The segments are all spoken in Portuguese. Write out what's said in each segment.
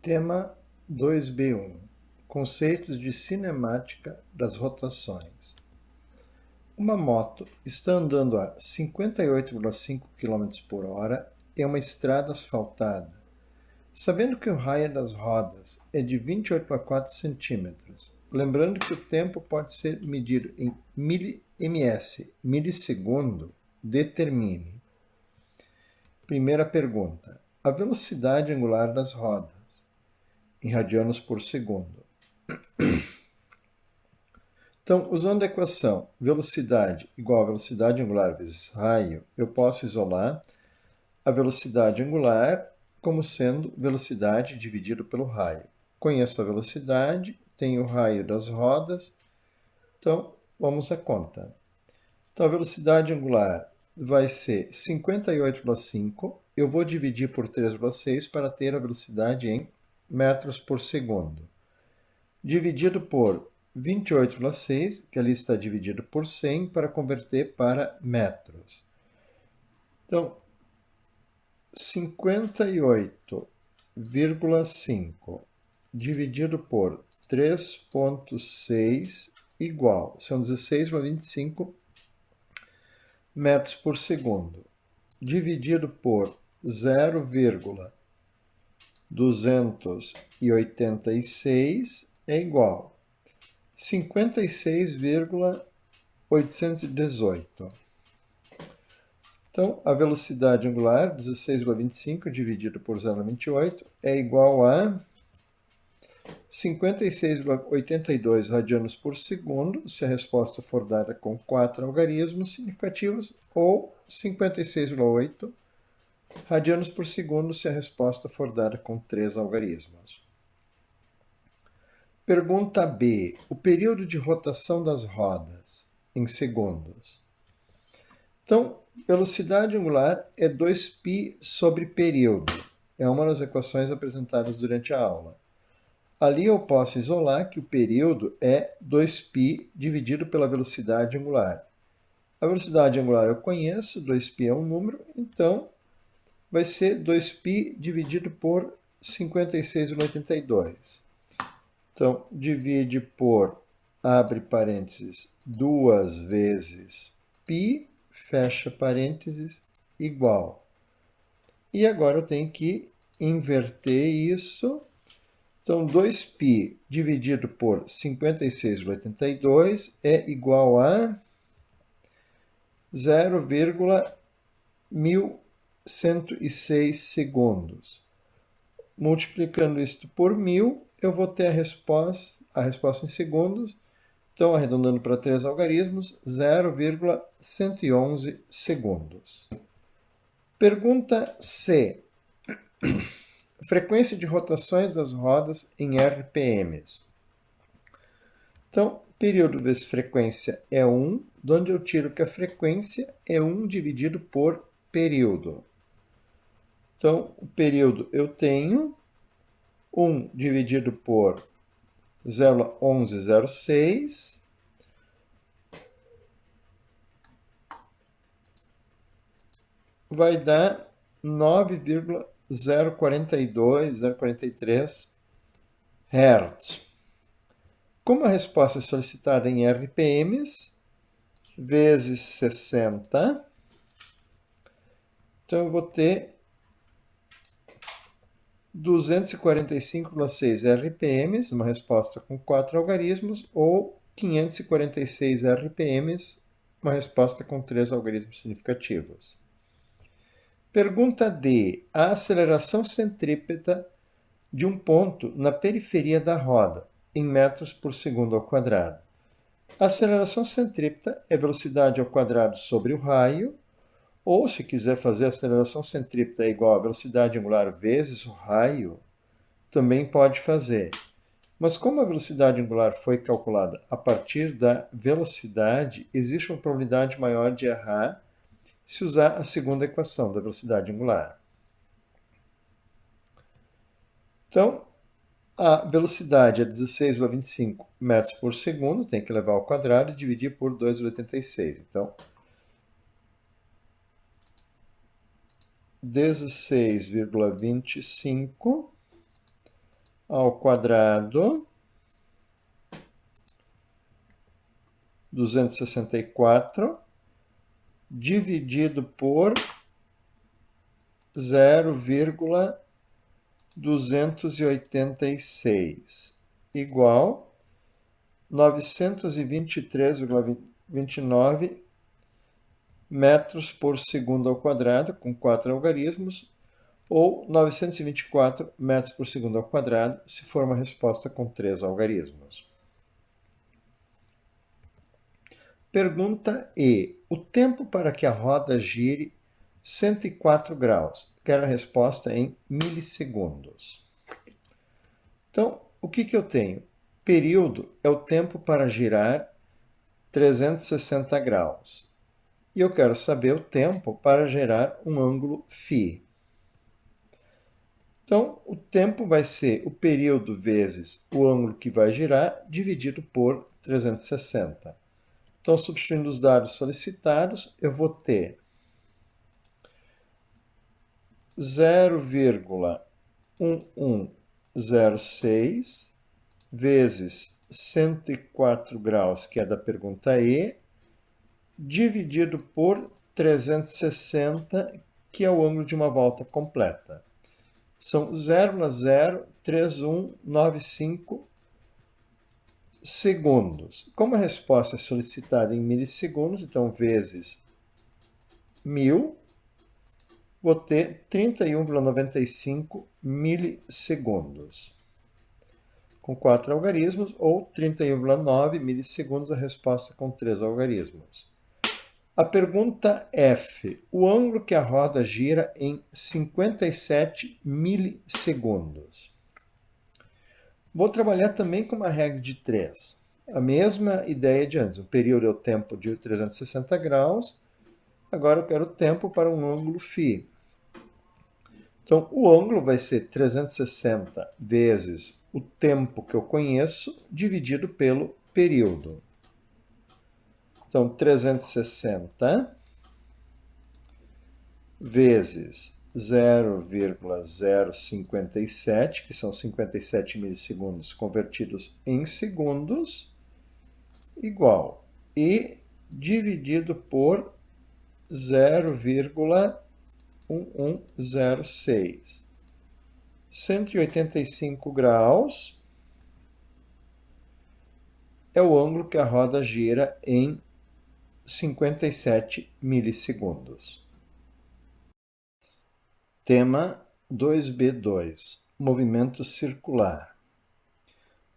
Tema 2b1 Conceitos de cinemática das rotações. Uma moto está andando a 58,5 km por hora em uma estrada asfaltada. Sabendo que o raio das rodas é de 28,4 cm, lembrando que o tempo pode ser medido em ms, milissegundo, determine. Primeira pergunta. A velocidade angular das rodas em radianos por segundo. Então, usando a equação velocidade igual a velocidade angular vezes raio, eu posso isolar a velocidade angular como sendo velocidade dividido pelo raio. Conheço a velocidade, tenho o raio das rodas, então vamos à conta. Então, a velocidade angular vai ser 58,5, eu vou dividir por 3,6 para ter a velocidade em metros por segundo. Dividido por 28,6, que ali está dividido por 100, para converter para metros. Então, 58,5 dividido por 3,6 igual, são 16,25 metros por segundo, dividido por 0,286 é igual 56,818. Então, a velocidade angular, 16,25 dividido por 0,28, é igual a 56,82 radianos por segundo, se a resposta for dada com 4 algarismos significativos, ou 56,8 radianos por segundo, se a resposta for dada com 3 algarismos. Pergunta B. O período de rotação das rodas em segundos. Então, velocidade angular é 2π sobre período. É uma das equações apresentadas durante a aula. Ali eu posso isolar que o período é 2π dividido pela velocidade angular. A velocidade angular eu conheço, 2π é um número, então vai ser 2π dividido por 56,82. Então, divide por, abre parênteses, 2 vezes π, fecha parênteses, igual. E agora eu tenho que inverter isso. Então, 2π dividido por 56,82 é igual a 0,1106 segundos. Multiplicando isto por 1000, eu vou ter a resposta em segundos. Então, arredondando para 3 algarismos, 0,111 segundos. Pergunta C. Frequência de rotações das rodas em RPMs. Então, período vezes frequência é 1, de onde eu tiro que a frequência é 1 dividido por período. Então, o período eu tenho 1 dividido por 0,1106 vai dar 9,042, 043 Hz. Como a resposta é solicitada em RPMs, vezes 60, então eu vou ter 245,6 RPMs, uma resposta com 4 algarismos, ou 546 RPMs, uma resposta com 3 algarismos significativos. Pergunta D. A aceleração centrípeta de um ponto na periferia da roda, em metros por segundo ao quadrado. A aceleração centrípeta é velocidade ao quadrado sobre o raio, ou se quiser fazer a aceleração centrípeta é igual a velocidade angular vezes o raio, também pode fazer. Mas como a velocidade angular foi calculada a partir da velocidade, existe uma probabilidade maior de errar se usar a segunda equação da velocidade angular. Então, a velocidade é 16,25 metros por segundo, tem que levar ao quadrado e dividir por 2,86. Então, 16,25 ao quadrado 264 dividido por 0,286 igual 923,29 metros por segundo ao quadrado, com 4 algarismos, ou 924 metros por segundo ao quadrado, se for uma resposta com 3 algarismos. Pergunta E. O tempo para que a roda gire 104 graus. Quero a resposta em milissegundos. Então, o que eu tenho? Período é o tempo para girar 360 graus. E eu quero saber o tempo para gerar um ângulo φ. Então, o tempo vai ser o período vezes o ângulo que vai girar, dividido por 360. Então, substituindo os dados solicitados, eu vou ter 0,1106 vezes 104 graus, que é da pergunta E, dividido por 360, que é o ângulo de uma volta completa. São 0,03195 segundos. Como a resposta é solicitada em milissegundos, então vezes 1000, vou ter 31,95 milissegundos. Com 4 algarismos, ou 31,9 milissegundos, a resposta com 3 algarismos. A pergunta F. O ângulo que a roda gira em 57 milissegundos. Vou trabalhar também com uma regra de 3. A mesma ideia de antes. O período é o tempo de 360 graus. Agora eu quero o tempo para um ângulo φ. Então, o ângulo vai ser 360 vezes o tempo que eu conheço, dividido pelo período. Então, 360 vezes 0,057, que são 57 milissegundos convertidos em segundos, igual. E dividido por 0,1106. 185 graus é o ângulo que a roda gira em 57 milissegundos. Tema 2B2. Movimento circular.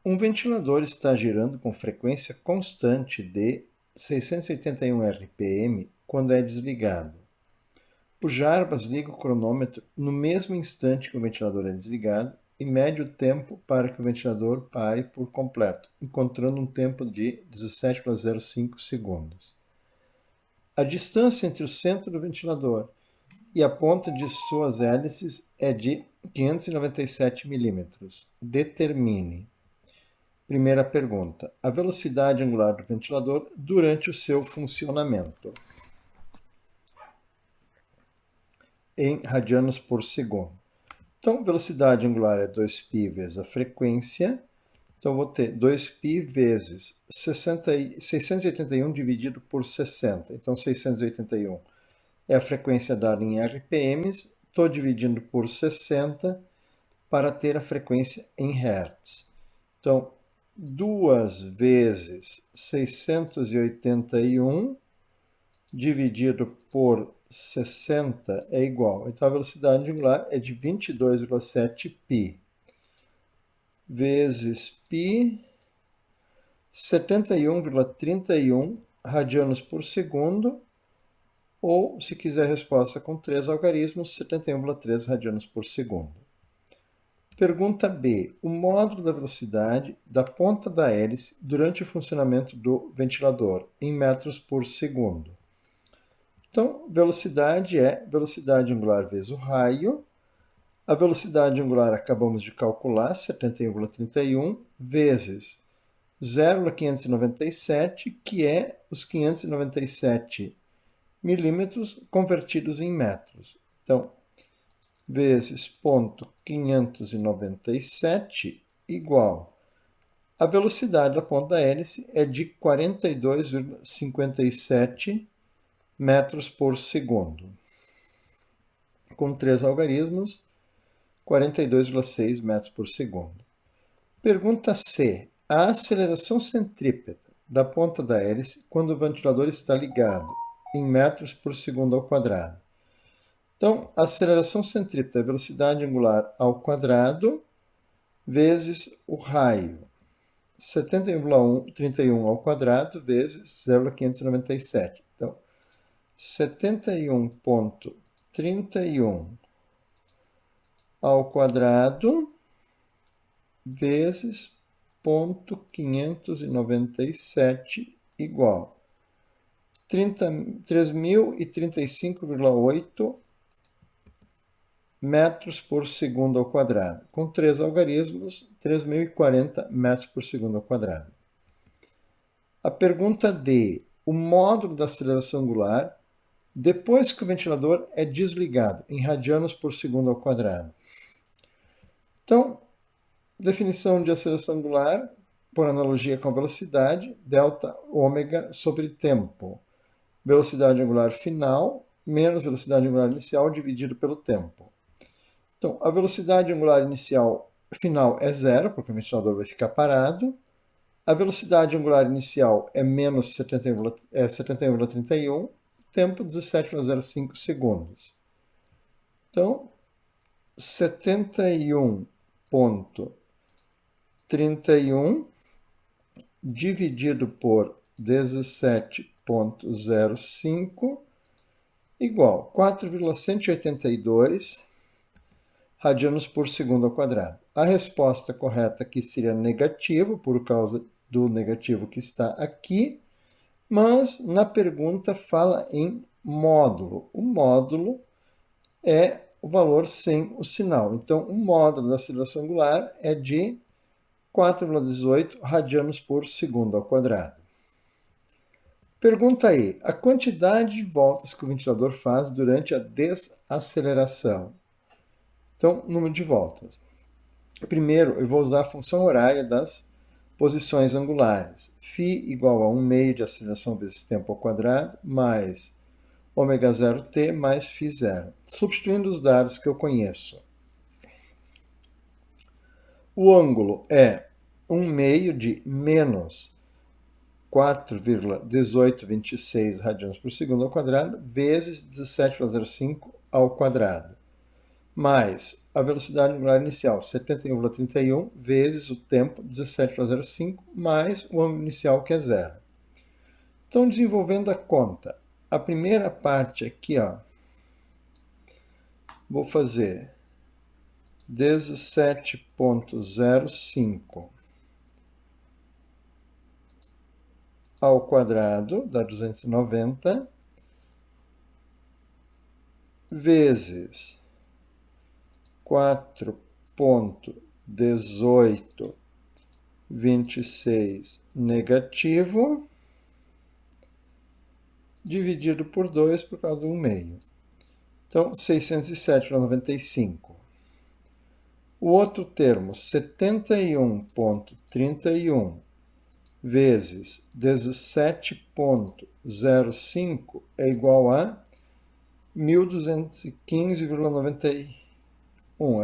Um ventilador está girando com frequência constante de 681 RPM quando é desligado. O Jarbas liga o cronômetro no mesmo instante que o ventilador é desligado e mede o tempo para que o ventilador pare por completo, encontrando um tempo de 17,05 segundos. A distância entre o centro do ventilador e a ponta de suas hélices é de 597 milímetros. Determine. Primeira pergunta. A velocidade angular do ventilador durante o seu funcionamento. Em radianos por segundo. Então, velocidade angular é 2π vezes a frequência. Então, vou ter 2π vezes 681 dividido por 60. Então, 681 é a frequência dada em RPMs. Estou dividindo por 60 para ter a frequência em Hz. Então, 2 vezes 681 dividido por 60 é igual. Então, a velocidade angular é de 22,7π vezes π, 71,31 radianos por segundo, ou, se quiser a resposta com 3 algarismos, 71,3 radianos por segundo. Pergunta B. O módulo da velocidade da ponta da hélice durante o funcionamento do ventilador, em metros por segundo. Então, velocidade é velocidade angular vezes o raio. A velocidade angular acabamos de calcular, 71,31, vezes 0,597, que é os 597 milímetros convertidos em metros. Então, vezes 0,597 igual. A velocidade da ponta da hélice é de 42,57 metros por segundo. Com 3 algarismos, 42,6 metros por segundo. Pergunta C. A aceleração centrípeta da ponta da hélice quando o ventilador está ligado em metros por segundo ao quadrado. Então, a aceleração centrípeta é a velocidade angular ao quadrado vezes o raio. 71,31 ao quadrado vezes 0,597. Então, 71,31 ao quadrado vezes 0,597 igual 3.035,8 metros por segundo ao quadrado. Com 3 algarismos, 3.040 metros por segundo ao quadrado. A pergunta D. O módulo da aceleração angular depois que o ventilador é desligado, em radianos por segundo ao quadrado. Então, definição de aceleração angular, por analogia com a velocidade, delta ômega sobre tempo. Velocidade angular final menos velocidade angular inicial dividido pelo tempo. Então, a velocidade angular inicial final é zero, porque o ventilador vai ficar parado. A velocidade angular inicial é menos 71,31, tempo 17,05 segundos. Então, 71,31 dividido por 17,05 igual 4,182 radianos por segundo ao quadrado. A resposta correta aqui seria negativo, por causa do negativo que está aqui, mas na pergunta fala em módulo. O módulo é o valor sem o sinal. Então, o módulo da aceleração angular é de 4,18 radianos por segundo ao quadrado. Pergunta aí, a quantidade de voltas que o ventilador faz durante a desaceleração. Então, número de voltas. Primeiro, eu vou usar a função horária das posições angulares. Φ igual a 1 meio de aceleração vezes tempo ao quadrado, mais ômega 0t mais φ0. Substituindo os dados que eu conheço. O ângulo é 1 meio de menos 4,1826 radianos por segundo ao quadrado, vezes 17,05 ao quadrado, mais a velocidade angular inicial, 71,31, vezes o tempo, 17,05, mais o ângulo inicial, que é zero. Então, desenvolvendo a conta, a primeira parte aqui, vou fazer 17,05 ao quadrado, dá 290, vezes 4,1826 negativo, dividido por 2 por causa do 1 meio. Então, 607,95. O outro termo, 71,31 vezes 17,05 é igual a 1.215,91.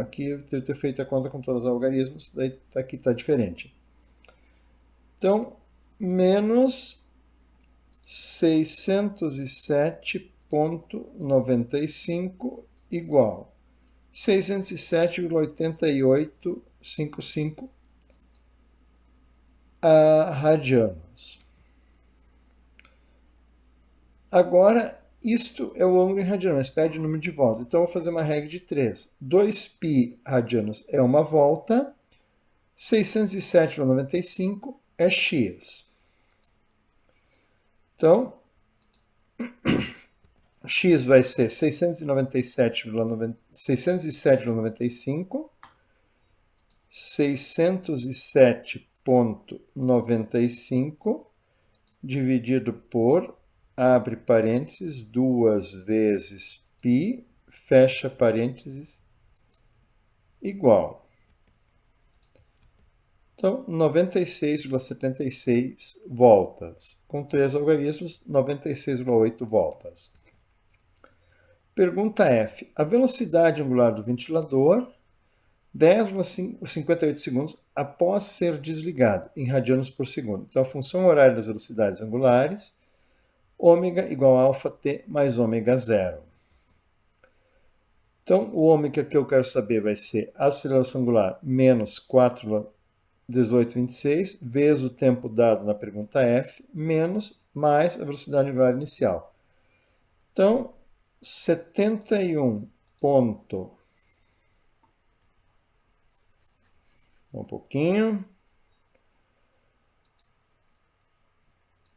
Aqui eu tenho que ter feito a conta com todos os algarismos, daí aqui está diferente. Então, menos 607,95 igual 607,8855 radianos. Agora, isto é o ângulo em radianos, mas pede o número de voltas. Então, eu vou fazer uma regra de 3. 2π radianos é uma volta, 607,95 é x. Então, x vai ser 607,95, 607,95 dividido por, abre parênteses, 2 vezes π, fecha parênteses, igual. Então, 96,76 voltas. Com 3 algarismos, 96,8 voltas. Pergunta F. A velocidade angular do ventilador, 10,58 segundos após ser desligado, em radianos por segundo. Então, a função horária das velocidades angulares, ômega igual a alfa t mais ômega zero. Então, o ômega que eu quero saber vai ser a aceleração angular menos 4,1826 vezes o tempo dado na pergunta F, menos mais a velocidade angular inicial. Então, 71 ponto... Um pouquinho.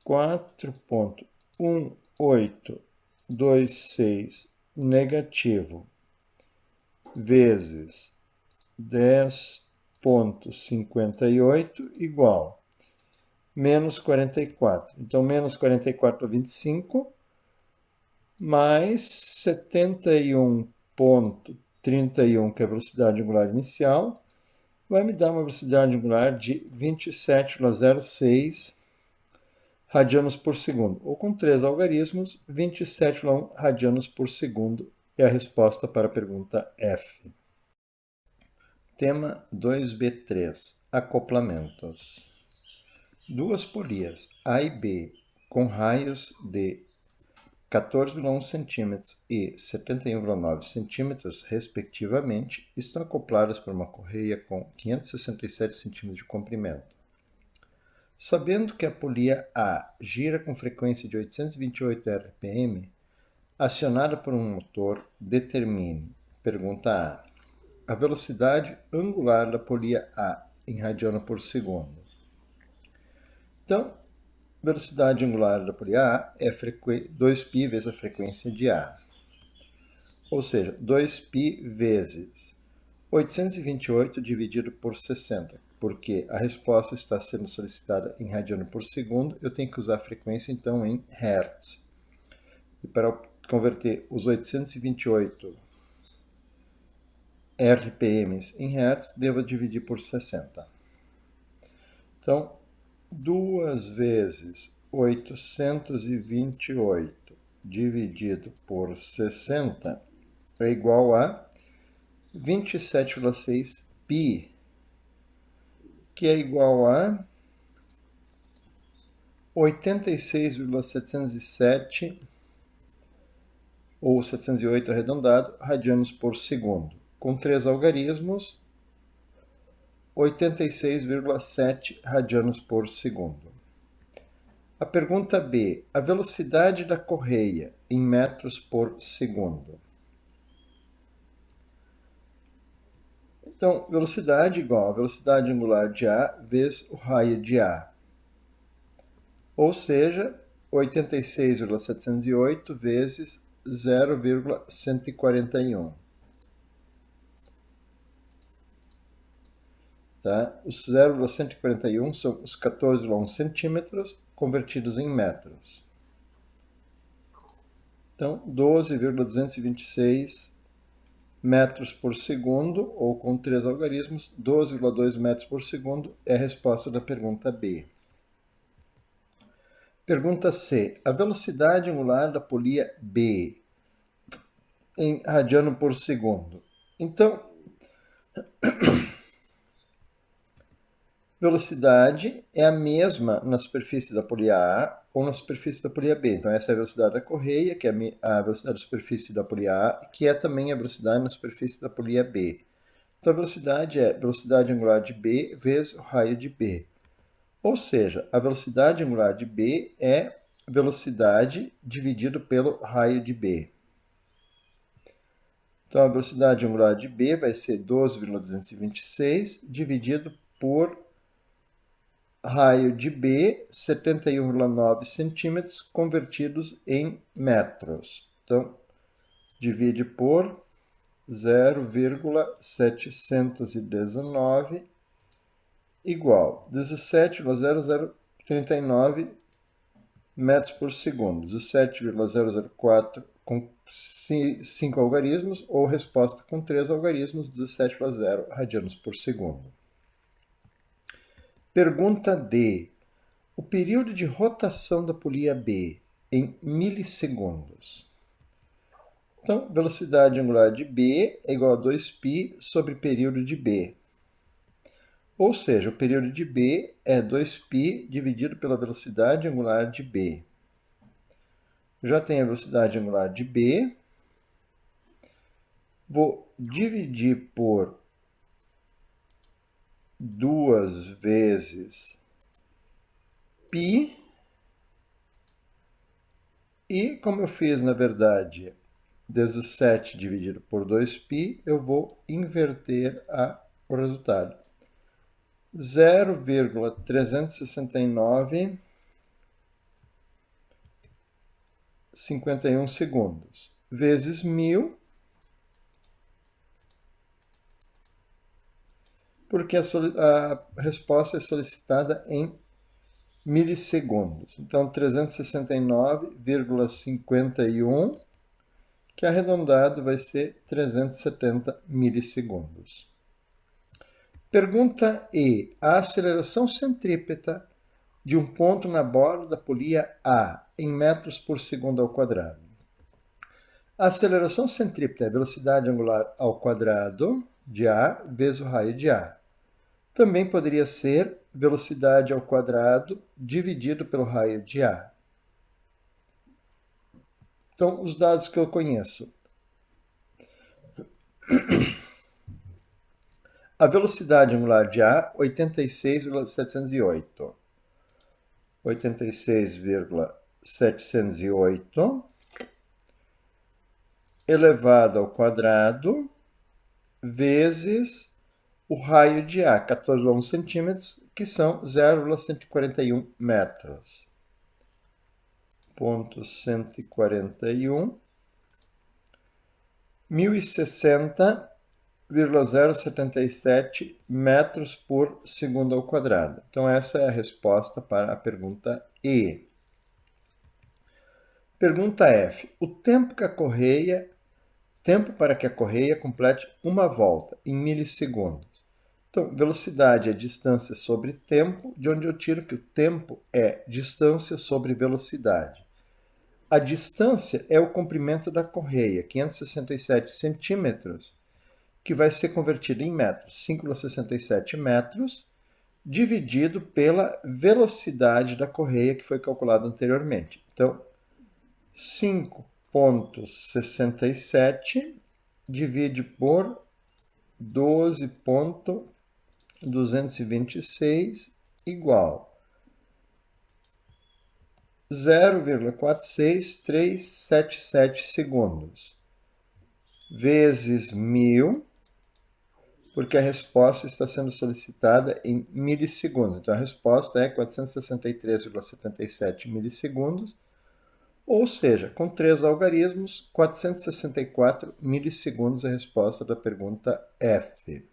4,1826 negativo vezes 10,58 igual menos 44. Então, menos 44 para 25 mais 71,31, que é a velocidade angular inicial, vai me dar uma velocidade angular de 27,06 radianos por segundo, ou com 3 algarismos, 27,1 radianos por segundo é a resposta para a pergunta F. Tema 2B3, acoplamentos. Duas polias A e B com raios de 14,1 cm e 71,9 cm, respectivamente, estão acopladas por uma correia com 567 cm de comprimento. Sabendo que a polia A gira com frequência de 828 RPM, acionada por um motor, determine, pergunta A velocidade angular da polia A em radiano por segundo. Então, velocidade angular da polia A é 2π vezes a frequência de A. Ou seja, 2π vezes 828 dividido por 60, porque a resposta está sendo solicitada em radiano por segundo, eu tenho que usar a frequência, então, em hertz. E para converter os 828 RPMs em hertz, devo dividir por 60. Então, 2 vezes 828 dividido por 60 é igual a 27,6 π, que é igual a 86,707 ou 708 arredondado radianos por segundo. Com 3 algarismos, 86,7 radianos por segundo. A pergunta B. A velocidade da correia em metros por segundo. Então, velocidade igual a velocidade angular de A vezes o raio de A. Ou seja, 86,708 vezes 0,141. Tá? Os 0,141 são os 14,1 centímetros convertidos em metros. Então, 12,226 metros por segundo, ou com 3 algarismos, 12,2 metros por segundo é a resposta da pergunta B. Pergunta C. A velocidade angular da polia B em radiano por segundo. Então, velocidade é a mesma na superfície da polia A ou na superfície da polia B. Então, essa é a velocidade da correia, que é a velocidade da superfície da polia A, que é também a velocidade na superfície da polia B. Então, a velocidade é velocidade angular de B vezes o raio de B. Ou seja, a velocidade angular de B é velocidade dividido pelo raio de B. Então, a velocidade angular de B vai ser 12,226 dividido por raio de B, 71,9 centímetros, convertidos em metros. Então, divide por 0,719 igual 17,0039 metros por segundo, 17,004 com 5 algarismos, ou resposta com 3 algarismos, 17,0 radianos por segundo. Pergunta D. O período de rotação da polia B em milissegundos. Então, velocidade angular de B é igual a 2π sobre período de B. Ou seja, o período de B é 2π dividido pela velocidade angular de B. Já tenho a velocidade angular de B. Vou dividir por 2 vezes π. E como eu fiz, na verdade, 17 dividido por 2π, eu vou inverter o resultado. 0,359,51 segundos vezes 1000, porque a resposta é solicitada em milissegundos. Então, 369,51, que arredondado vai ser 370 milissegundos. Pergunta E. A aceleração centrípeta de um ponto na borda da polia A em metros por segundo ao quadrado. A aceleração centrípeta é a velocidade angular ao quadrado de A vezes o raio de A. Também poderia ser velocidade ao quadrado dividido pelo raio de A. Então, os dados que eu conheço. A velocidade angular de A, 86,708. 86,708 elevado ao quadrado vezes o raio de A, 14,1 centímetros, que são 0,141 metros. Ponto 141, 1060,077 metros por segundo ao quadrado. Então, essa é a resposta para a pergunta E. Pergunta F. O tempo para que a correia complete uma volta em milissegundos. Então, velocidade é distância sobre tempo, de onde eu tiro que o tempo é distância sobre velocidade. A distância é o comprimento da correia, 567 centímetros, que vai ser convertido em metros, 5,67 metros, dividido pela velocidade da correia, que foi calculada anteriormente. Então, 5,67 divide por 12,226 igual 0,46377 segundos, vezes 1000, porque a resposta está sendo solicitada em milissegundos. Então, a resposta é 463,77 milissegundos, ou seja, com 3 algarismos, 464 milissegundos é a resposta da pergunta F.